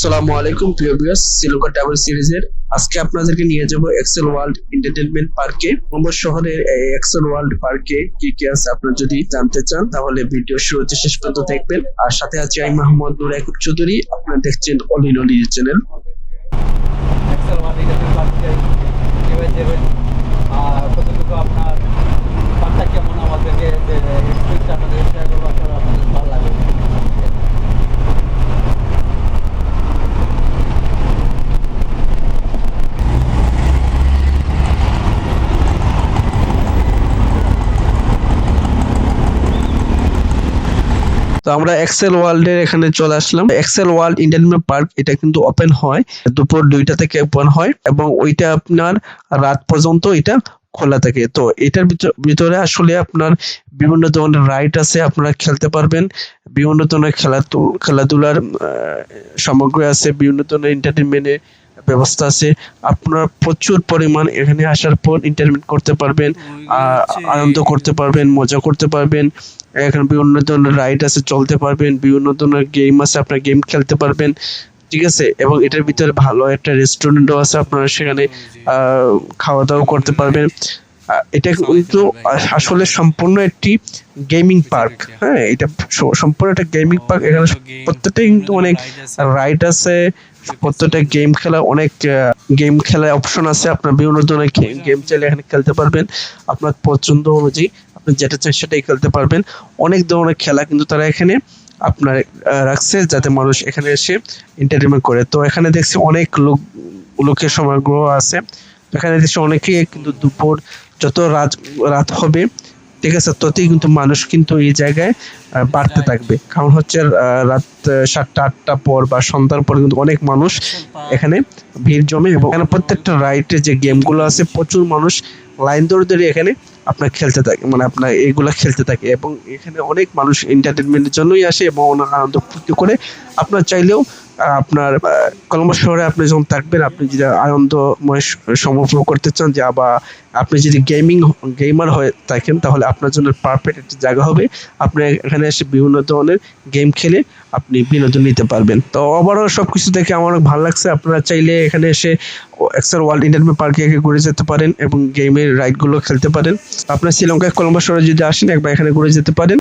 আসসালামু আলাইকুম প্রিয় ভিউয়ার্স, শ্রীলঙ্কা ট্রাভেল সিরিজের আজকে আপনাদেরকে নিয়ে যাব এক্সেল ওয়ার্ল্ড এন্টারটেইনমেন্ট পার্কে। কলম্বো শহরের এই এক্সেল ওয়ার্ল্ড পার্কে কি কি আছে আপনারা যদি জানতে চান তাহলে ভিডিও শুরু হতে শেষ পর্যন্ত দেখবেন। আর সাথে আছি আমি মোহাম্মদ নূর একুব চৌধুরী, আপনারা দেখছেন all in all channel. Excel world entertainment পার্কে কিভাবে যাবেন আর কতটুকু আপনার পার্কটা কেমন আমাদেরকে এক্সপিরিয়েন্স আপনাদের শেয়ার করবো, আপনারা আপনাদের ভালো লাগবে। তো আমরা এক্সেল ওয়ার্ল্ডের এখানে চলে আসলাম। এক্সেল ওয়ার্ল্ড এন্টারটেইনমেন্ট পার্ক এটা কিন্তু ওপেন হয় দুপুর 2টা থেকে ওপেন হয় এবং ওইটা আপনার রাত পর্যন্ত এটা খোলা থাকে। তো এটার ভিতরে আসলে আপনার বিভিন্ন ধরনের রাইড আছে, আপনারা খেলতে পারবেন, বিভিন্ন ধরনের খেলাধুলার সামগ্রী আছে, বিভিন্ন ধরনের এন্টারটেইনমেন্টের ব্যবস্থা আছে। আপনারা প্রচুর পরিমাণ এখানে আসার পর এন্টারটেইনমেন্ট করতে পারবেন, আনন্দ করতে পারবেন, মজা করতে পারবেন। এখানে বিভিন্ন ধরনের রাইড আছে, চলতে পারবেন, বিভিন্ন ধরনের গেম আছে, আপনার গেম খেলতে পারবেন, ঠিক আছে। এবং এটার ভিতরে ভালো একটা রেস্টুরেন্টও আছে, আপনারা সেখানে খাওয়া দাওয়া করতে পারবেন। এটা কিন্তু আসলে সম্পূর্ণ একটি গেমিং পার্ক। হ্যাঁ, এটা সম্পূর্ণ একটা গেমিং পার্ক। এখানে প্রত্যেকটা কিন্তু অনেক রাইড আছে, প্রত্যেকটা গেম খেলার অপশন আছে। আপনার বিভিন্ন ধরনের গেম চাইলে এখানে খেলতে পারবেন, আপনার পছন্দ অনুযায়ী আপনি যেটা চান সেটাই খেলতে পারবেন। অনেক ধরনের খেলা কিন্তু তারা এখানে আপনার রাখছে যাতে মানুষ এখানে এসে এন্টারটেইনমেন্ট করে। তো এখানে দেখছি অনেক লোকের সমাগম আছে। এখানে দেখছি অনেকেই কিন্তু দুপুর যত রাত হবে, ঠিক আছে, ততই কিন্তু মানুষ কিন্তু এই জায়গায় বাড়তে থাকবে। কারণ হচ্ছে রাত 7টা-8টা পর বা সন্ধ্যার পর কিন্তু অনেক মানুষ এখানে ভিড় জমে এবং এখানে প্রত্যেকটা রাইডে যে গেমগুলো আছে প্রচুর মানুষ লাইন ধরে ধরে এখানে আপনার খেলতে থাকে, মানে আপনার এগুলা খেলতে থাকে। এবং এখানে অনেক মানুষ এন্টারটেইনমেন্টের জন্যই আসে এবং অনেক আনন্দ ফুর্তি করে। আপনার চাইলেও আপনার কলম্বো শহরে আপনি যখন থাকবেন, আপনি যদি আনন্দময় সময় উপভোগ করতে চান, যে আবার আপনি যদি গেমার হয়ে থাকেন তাহলে আপনার জন্য পারফেক্ট একটা জায়গা হবে। আপনি এখানে এসে বিভিন্ন ধরনের গেম খেলে আপনি বিনোদন নিতে পারবেন। তো ওভারঅল সবকিছু দেখে আমার অনেক ভালো লাগছে। আপনারা চাইলে এখানে এসে এক্সেল ওয়ার্ল্ড এন্টারটেইনমেন্ট পার্কে ঘুরে যেতে পারেন এবং গেমের রাইড গুলো খেলতে পারেন। আপনার শ্রীলঙ্কায় কলম্বো শহরে যদি আসেন একবার এখানে ঘুরে যেতে পারেন।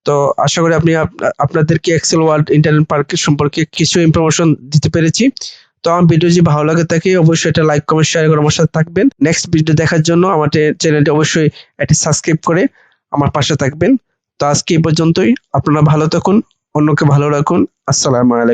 তো আশা করি আপনি আপনাদেরকে এক্সেল ওয়ার্ল্ড ইন্টারন্যাশনাল পার্কের সম্পর্কে কিছু ইনফরমেশন দিতে পেরেছি। তো আমার ভিডিও যদি ভালো লাগে থাকে অবশ্যই এটা লাইক কমেন্ট শেয়ার করে আমার সাথে থাকবেন। নেক্সট ভিডিও দেখার জন্য আমাদের চ্যানেলটি অবশ্যই এটি সাবস্ক্রাইব করে আমার পাশে থাকবেন। তো আজকে এই পর্যন্তই। আপনারা ভালো থাকুন, অন্যকে ভালো রাখুন। আসসালামু আলাইকুম।